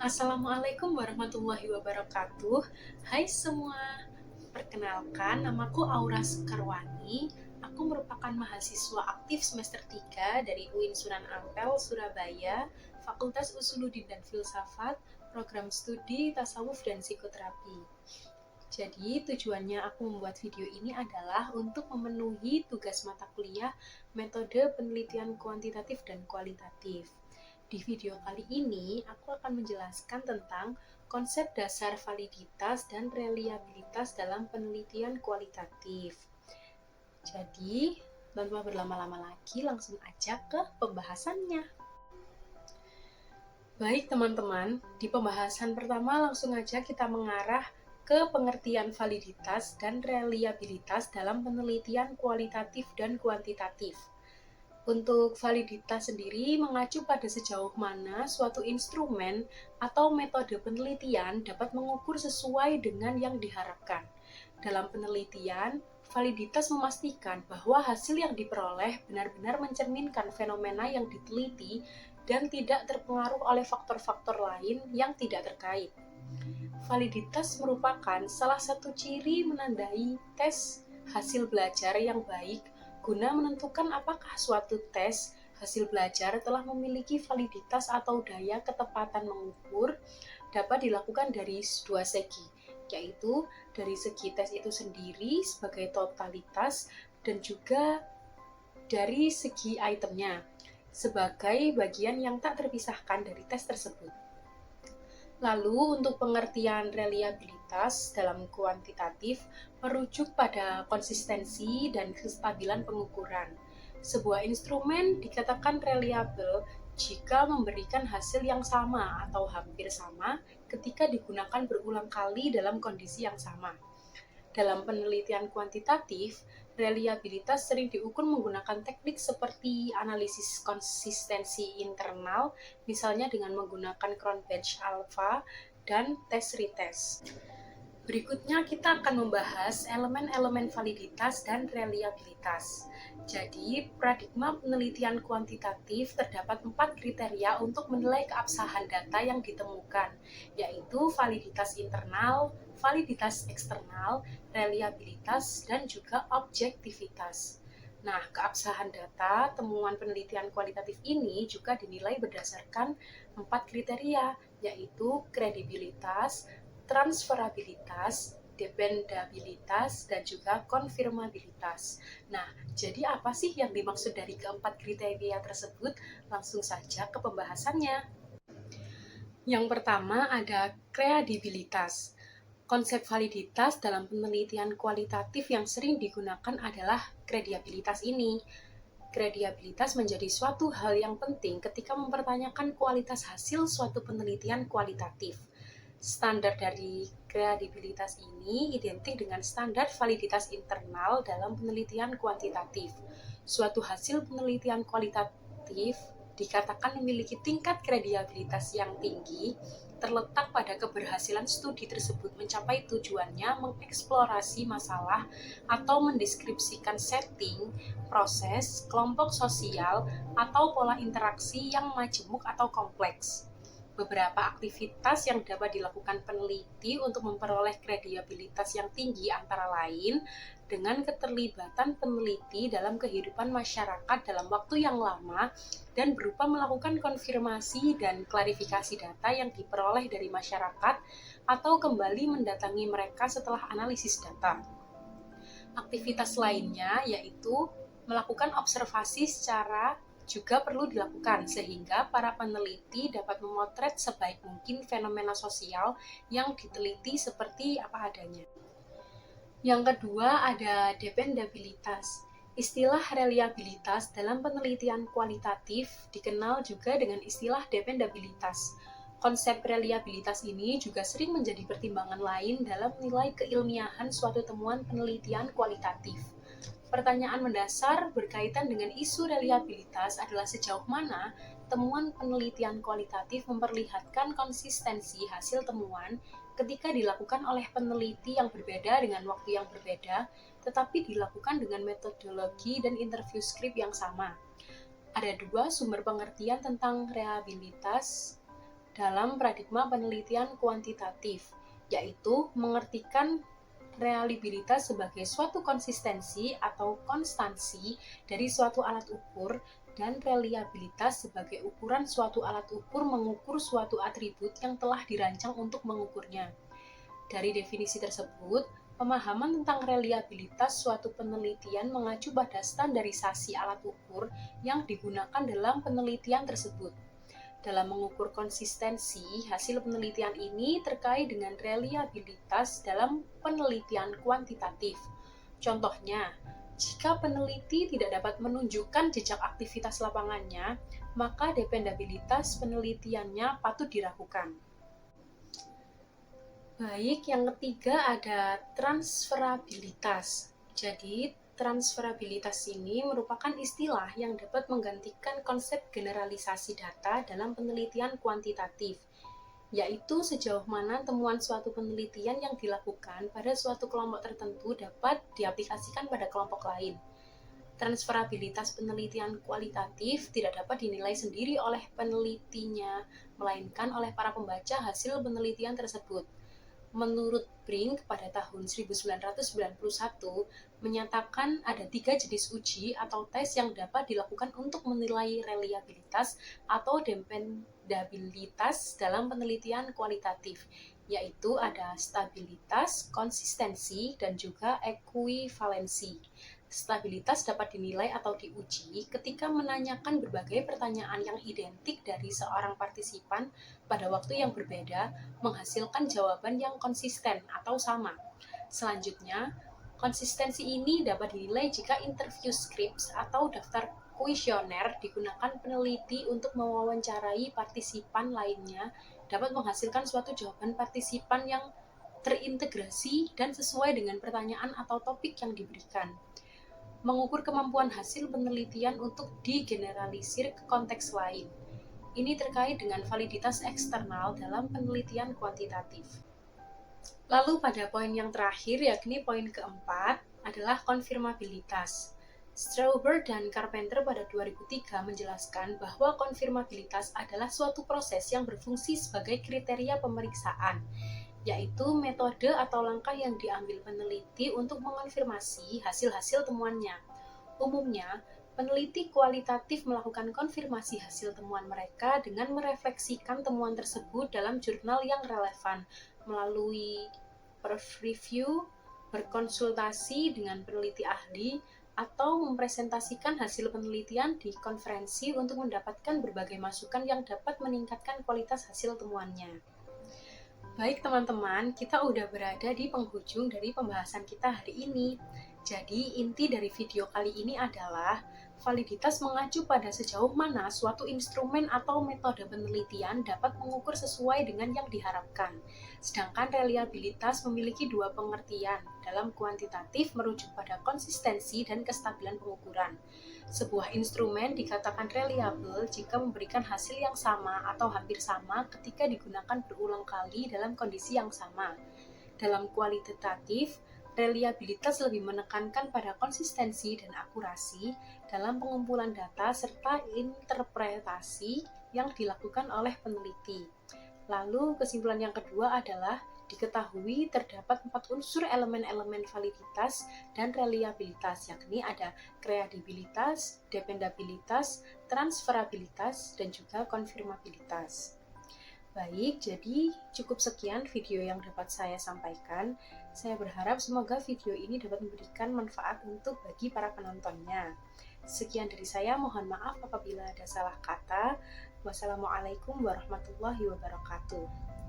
Assalamualaikum warahmatullahi wabarakatuh. Hai semua, perkenalkan namaku Aura Sekarwani. Aku merupakan mahasiswa aktif semester 3 dari UIN Sunan Ampel, Surabaya, Fakultas Usuluddin dan Filsafat, Program Studi Tasawuf dan Psikoterapi. Jadi tujuannya aku membuat video ini adalah untuk memenuhi tugas mata kuliah metode penelitian kuantitatif dan kualitatif. Di video kali ini, aku akan menjelaskan tentang konsep dasar validitas dan reliabilitas dalam penelitian kualitatif. Jadi, tanpa berlama-lama lagi, langsung aja ke pembahasannya. Baik teman-teman, di pembahasan pertama langsung aja kita mengarah ke pengertian validitas dan reliabilitas dalam penelitian kualitatif dan kuantitatif. Untuk validitas sendiri mengacu pada sejauh mana suatu instrumen atau metode penelitian dapat mengukur sesuai dengan yang diharapkan. Dalam penelitian, validitas memastikan bahwa hasil yang diperoleh benar-benar mencerminkan fenomena yang diteliti dan tidak terpengaruh oleh faktor-faktor lain yang tidak terkait. Validitas merupakan salah satu ciri menandai tes hasil belajar yang baik guna menentukan apakah suatu tes hasil belajar telah memiliki validitas atau daya ketepatan mengukur dapat dilakukan dari dua segi, yaitu dari segi tes itu sendiri sebagai totalitas dan juga dari segi itemnya sebagai bagian yang tak terpisahkan dari tes tersebut. Lalu untuk pengertian reliabilitas dalam kuantitatif merujuk pada konsistensi dan kestabilan pengukuran. Sebuah instrumen dikatakan reliable jika memberikan hasil yang sama atau hampir sama ketika digunakan berulang kali dalam kondisi yang sama. Dalam penelitian kuantitatif, reliabilitas sering diukur menggunakan teknik seperti analisis konsistensi internal, misalnya dengan menggunakan Cronbench alpha dan tes retest. Berikutnya kita akan membahas elemen-elemen validitas dan reliabilitas. Jadi, paradigma penelitian kuantitatif terdapat 4 kriteria untuk menilai keabsahan data yang ditemukan, yaitu validitas internal, validitas eksternal, reliabilitas, dan juga objektivitas. Nah, keabsahan data temuan penelitian kualitatif ini juga dinilai berdasarkan 4 kriteria, yaitu kredibilitas, transferabilitas, dependabilitas, dan juga konfirmabilitas. Nah, jadi apa sih yang dimaksud dari keempat kriteria tersebut? Langsung saja ke pembahasannya. Yang pertama ada kredibilitas. Konsep validitas dalam penelitian kualitatif yang sering digunakan adalah kredibilitas ini. Kredibilitas menjadi suatu hal yang penting ketika mempertanyakan kualitas hasil suatu penelitian kualitatif. Standar dari kredibilitas ini identik dengan standar validitas internal dalam penelitian kuantitatif. Suatu hasil penelitian kualitatif dikatakan memiliki tingkat kredibilitas yang tinggi terletak pada keberhasilan studi tersebut mencapai tujuannya mengeksplorasi masalah atau mendeskripsikan setting, proses, kelompok sosial, atau pola interaksi yang majemuk atau kompleks. Beberapa aktivitas yang dapat dilakukan peneliti untuk memperoleh kredibilitas yang tinggi antara lain dengan keterlibatan peneliti dalam kehidupan masyarakat dalam waktu yang lama dan berupa melakukan konfirmasi dan klarifikasi data yang diperoleh dari masyarakat atau kembali mendatangi mereka setelah analisis data. Aktivitas lainnya yaitu melakukan observasi secara juga perlu dilakukan sehingga para peneliti dapat memotret sebaik mungkin fenomena sosial yang diteliti seperti apa adanya. Yang kedua ada dependabilitas. Istilah reliabilitas dalam penelitian kualitatif dikenal juga dengan istilah dependabilitas. Konsep reliabilitas ini juga sering menjadi pertimbangan lain dalam menilai keilmiahan suatu temuan penelitian kualitatif. Pertanyaan mendasar berkaitan dengan isu reliabilitas adalah sejauh mana temuan penelitian kualitatif memperlihatkan konsistensi hasil temuan ketika dilakukan oleh peneliti yang berbeda dengan waktu yang berbeda, tetapi dilakukan dengan metodologi dan interview skrip yang sama. Ada dua sumber pengertian tentang reliabilitas dalam paradigma penelitian kuantitatif, yaitu mengartikan reliabilitas sebagai suatu konsistensi atau konstansi dari suatu alat ukur dan reliabilitas sebagai ukuran suatu alat ukur mengukur suatu atribut yang telah dirancang untuk mengukurnya. Dari definisi tersebut, pemahaman tentang reliabilitas suatu penelitian mengacu pada standarisasi alat ukur yang digunakan dalam penelitian tersebut. Dalam mengukur konsistensi, hasil penelitian ini terkait dengan reliabilitas dalam penelitian kuantitatif. Contohnya, jika peneliti tidak dapat menunjukkan jejak aktivitas lapangannya, maka dependabilitas penelitiannya patut diragukan. Baik, yang ketiga ada transferabilitas. Jadi, transferabilitas ini merupakan istilah yang dapat menggantikan konsep generalisasi data dalam penelitian kuantitatif, yaitu sejauh mana temuan suatu penelitian yang dilakukan pada suatu kelompok tertentu dapat diaplikasikan pada kelompok lain. Transferabilitas penelitian kualitatif tidak dapat dinilai sendiri oleh penelitinya, melainkan oleh para pembaca hasil penelitian tersebut. Menurut Brink pada tahun 1991 menyatakan ada 3 jenis uji atau tes yang dapat dilakukan untuk menilai reliabilitas atau dependabilitas dalam penelitian kualitatif, yaitu ada stabilitas, konsistensi, dan juga ekuivalensi. Stabilitas dapat dinilai atau diuji ketika menanyakan berbagai pertanyaan yang identik dari seorang partisipan pada waktu yang berbeda menghasilkan jawaban yang konsisten atau sama. Selanjutnya, konsistensi ini dapat dinilai jika interview scripts atau daftar kuesioner digunakan peneliti untuk mewawancarai partisipan lainnya dapat menghasilkan suatu jawaban partisipan yang terintegrasi dan sesuai dengan pertanyaan atau topik yang diberikan. Mengukur kemampuan hasil penelitian untuk digeneralisir ke konteks lain. Ini terkait dengan validitas eksternal dalam penelitian kuantitatif. Lalu pada poin yang terakhir, yakni poin keempat, adalah konfirmabilitas. Strauber dan Carpenter pada 2003 menjelaskan bahwa konfirmabilitas adalah suatu proses yang berfungsi sebagai kriteria pemeriksaan, yaitu metode atau langkah yang diambil peneliti untuk mengonfirmasi hasil-hasil temuannya. Umumnya, peneliti kualitatif melakukan konfirmasi hasil temuan mereka dengan merefleksikan temuan tersebut dalam jurnal yang relevan melalui peer review, berkonsultasi dengan peneliti ahli, atau mempresentasikan hasil penelitian di konferensi untuk mendapatkan berbagai masukan yang dapat meningkatkan kualitas hasil temuannya. Baik teman-teman, kita udah berada di penghujung dari pembahasan kita hari ini. Jadi inti dari video kali ini adalah validitas mengacu pada sejauh mana suatu instrumen atau metode penelitian dapat mengukur sesuai dengan yang diharapkan. Sedangkan reliabilitas memiliki dua pengertian. Dalam kuantitatif merujuk pada konsistensi dan kestabilan pengukuran. Sebuah instrumen dikatakan reliable jika memberikan hasil yang sama atau hampir sama ketika digunakan berulang kali dalam kondisi yang sama. Dalam kualitatif, reliabilitas lebih menekankan pada konsistensi dan akurasi dalam pengumpulan data serta interpretasi yang dilakukan oleh peneliti. Lalu kesimpulan yang kedua adalah diketahui terdapat 4 unsur elemen-elemen validitas dan reliabilitas, yakni ada kredibilitas, dependabilitas, transferabilitas, dan juga konfirmabilitas. Baik, jadi cukup sekian video yang dapat saya sampaikan. Saya berharap semoga video ini dapat memberikan manfaat untuk bagi para penontonnya. Sekian dari saya, mohon maaf apabila ada salah kata. Wassalamualaikum warahmatullahi wabarakatuh.